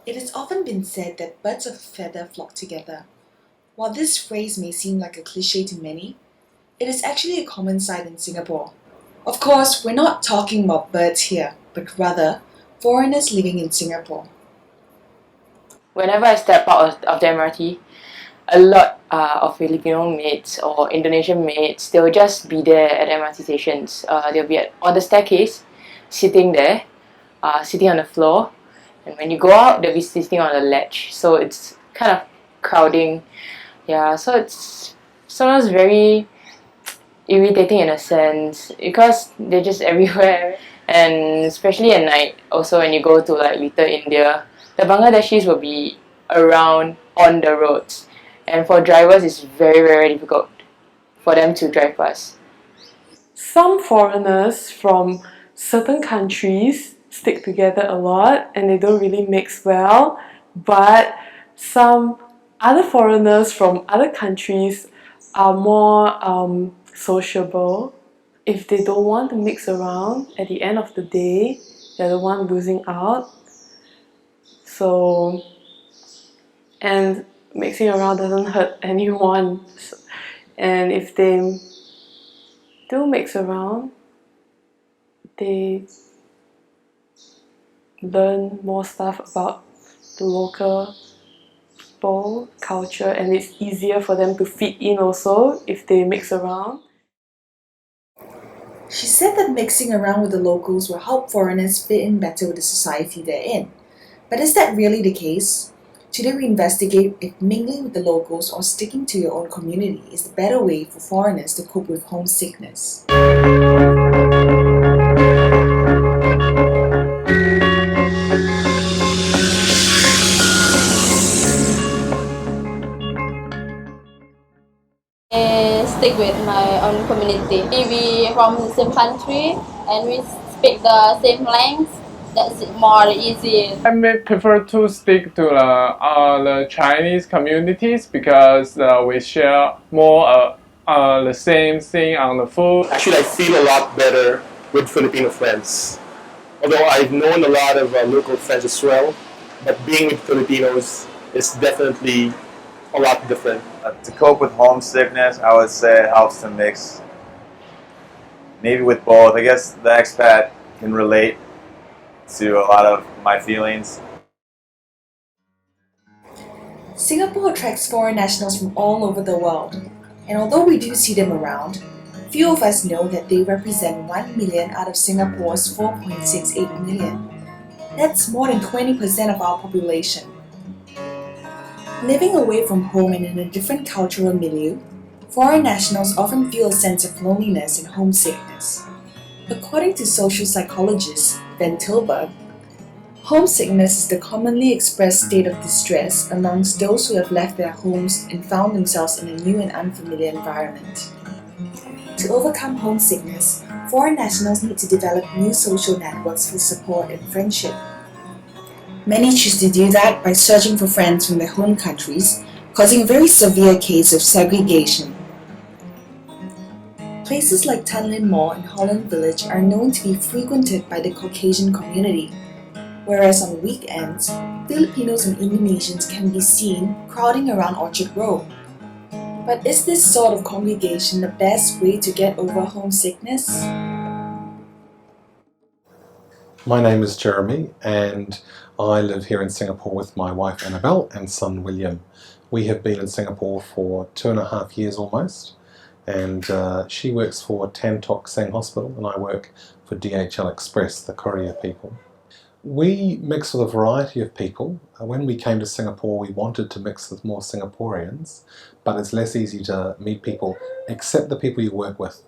It has often been said that birds of a feather flock together. While this phrase may seem like a cliche to many, it is actually a common sight in Singapore. Of course, we're not talking about birds here, but rather foreigners living in Singapore. Whenever I step out of the MRT, a lot of Filipino mates or Indonesian mates, they'll just be there at MRT stations. They'll be on the staircase, sitting there, sitting on the floor, and when you go out, they'll be sitting on a ledge. So it's kind of crowding. Yeah, so it's sometimes very irritating in a sense because they're just everywhere. And especially at night, also when you go to like Little India, the Bangladeshis will be around on the roads. And for drivers, it's very, very difficult for them to drive past. Some foreigners from certain countries stick together a lot and they don't really mix well, but some other foreigners from other countries are more sociable. If they don't want to mix around, at the end of the day, they're the one losing out. So, and mixing around doesn't hurt anyone. And if they do mix around, they learn more stuff about the local people, culture, and it's easier for them to fit in also if they mix around. She said that mixing around with the locals will help foreigners fit in better with the society they're in. But is that really the case? Today we investigate if mingling with the locals or sticking to your own community is the better way for foreigners to cope with homesickness. I stick with my own community. We from the same country and we speak the same language. That's more easy. I may prefer to stick to the Chinese communities because we share more the same thing on the food. Actually, I feel a lot better with Filipino friends. Although I've known a lot of local friends as well, but being with Filipinos is definitely a lot different. To cope with homesickness, I would say it helps to mix. Maybe with both. I guess the expat can relate to a lot of my feelings. Singapore attracts foreign nationals from all over the world, and although we do see them around, few of us know that they represent 1 million out of Singapore's 4.68 million. That's more than 20% of our population. Living away from home and in a different cultural milieu, foreign nationals often feel a sense of loneliness and homesickness. According to social psychologist Van Tilburg, homesickness is the commonly expressed state of distress amongst those who have left their homes and found themselves in a new and unfamiliar environment. To overcome homesickness, foreign nationals need to develop new social networks for support and friendship. Many choose to do that by searching for friends from their home countries, causing a very severe case of segregation. Places like Tanglin Mall and Holland Village are known to be frequented by the Caucasian community, whereas on weekends, Filipinos and Indonesians can be seen crowding around Orchard Road. But is this sort of congregation the best way to get over homesickness? My name is Jeremy and I live here in Singapore with my wife Annabelle and son William. We have been in Singapore for 2.5 years almost, and she works for Tan Tock Seng Hospital and I work for DHL Express, the courier people. We mix with a variety of people. When we came to Singapore we wanted to mix with more Singaporeans, but it's less easy to meet people except the people you work with.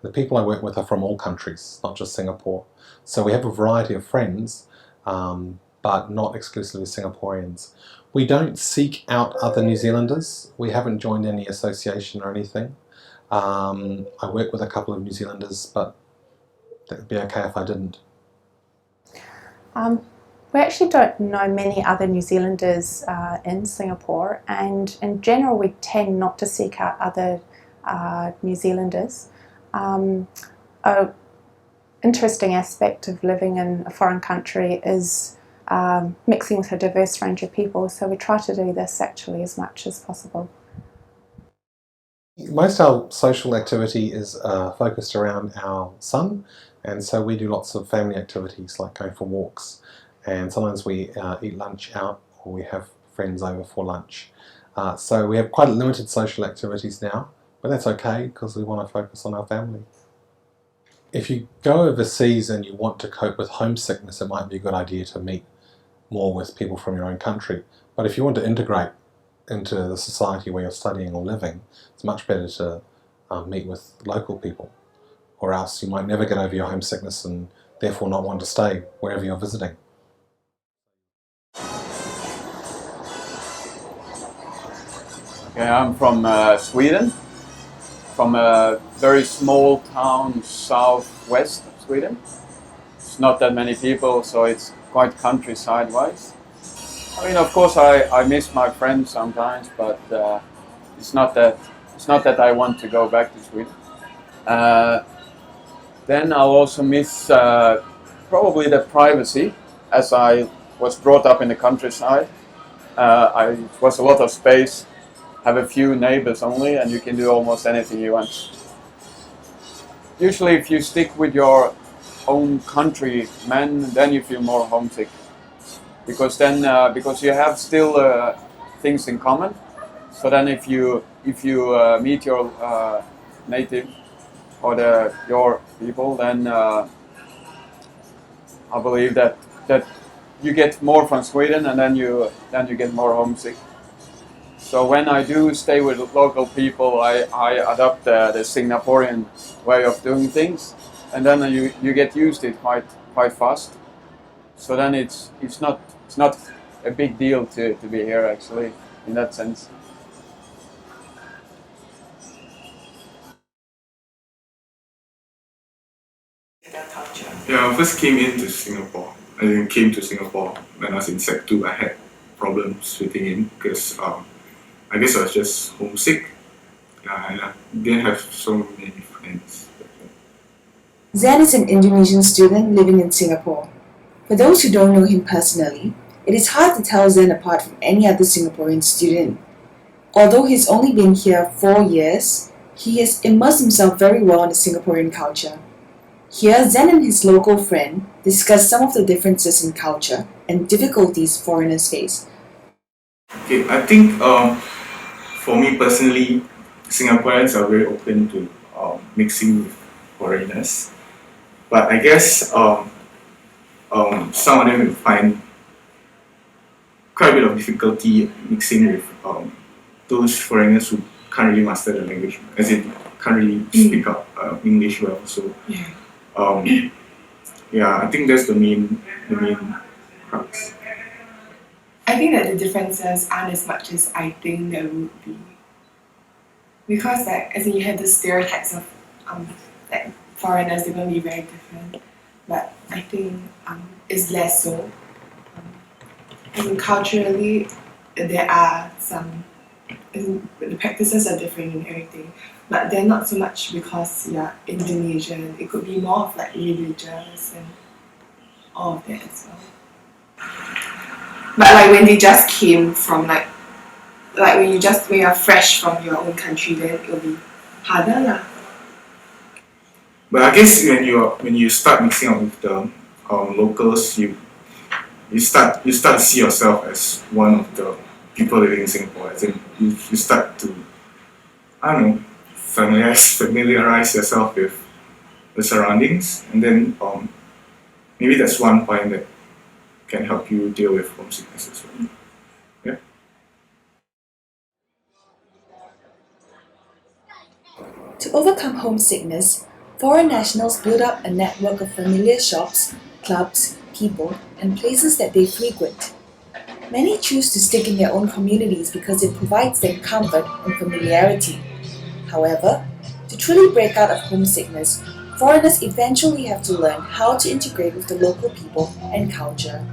The people I work with are from all countries, not just Singapore. So we have a variety of friends, but not exclusively Singaporeans. We don't seek out other New Zealanders. We haven't joined any association or anything. I work with a couple of New Zealanders, but that would be okay if I didn't. We actually don't know many other New Zealanders in Singapore, and in general we tend not to seek out other New Zealanders. an interesting aspect of living in a foreign country is mixing with a diverse range of people, so we try to do this actually as much as possible. Most of our social activity is focused around our son, and so we do lots of family activities like going for walks, and sometimes we eat lunch out or we have friends over for lunch. So we have quite limited social activities now, but that's okay because we want to focus on our family. If you go overseas and you want to cope with homesickness, it might be a good idea to meet more with people from your own country. But if you want to integrate into the society where you're studying or living, it's much better to meet with local people, or else you might never get over your homesickness and therefore not want to stay wherever you're visiting. Okay, I'm from Sweden, from a very small town southwest of Sweden. It's not that many people, so it's quite countryside-wise. I mean, of course, I miss my friends sometimes, but it's not that I want to go back to Sweden. Then I'll also miss probably the privacy, as I was brought up in the countryside. It was a lot of space, have a few neighbors only, and you can do almost anything you want. Usually, if you stick with your own countrymen, then you feel more homesick. Because then, because you have still things in common. So then, if you meet your native or your people, then I believe that you get more from Sweden, and then you get more homesick. So when I do stay with local people, I adopt the Singaporean way of doing things, and then you get used to it quite fast. So then it's not a big deal to be here, actually, in that sense. Yeah, I first came into Singapore. I came to Singapore when I was in Sec 2. I had problems fitting in because I guess I was just homesick. I didn't have so many friends. Zen is an Indonesian student living in Singapore. For those who don't know him personally, it is hard to tell Zen apart from any other Singaporean student. Although he's only been here 4 years, he has immersed himself very well in the Singaporean culture. Here, Zen and his local friend discuss some of the differences in culture and difficulties foreigners face. Okay, I think for me personally, Singaporeans are very open to mixing with foreigners. But I guess some of them will find quite a bit of difficulty mixing with those foreigners who can't really master the language, as in can't really speak up English well. So yeah, I think that's the main crux. I think that the differences aren't as much as I think there would be, because like as in you have the stereotypes of like foreigners, they're going to be very different, but I think it's less so. I mean, culturally, there are some, the practices are different and everything, but they're not so much because you're Indonesian. It could be more of like religious and all of that as well. But like when they just came from like when you're fresh from your own country, then it'll be harder lah. But I guess when you start mixing up with the locals, you start to see yourself as one of the people living in Singapore. As in, you start to, I don't know, familiarize yourself with the surroundings, and then maybe that's one point that can help you deal with homesickness as well. Yeah. To overcome homesickness, foreign nationals build up a network of familiar shops, clubs, people, and places that they frequent. Many choose to stick in their own communities because it provides them comfort and familiarity. However, to truly break out of homesickness, foreigners eventually have to learn how to integrate with the local people and culture.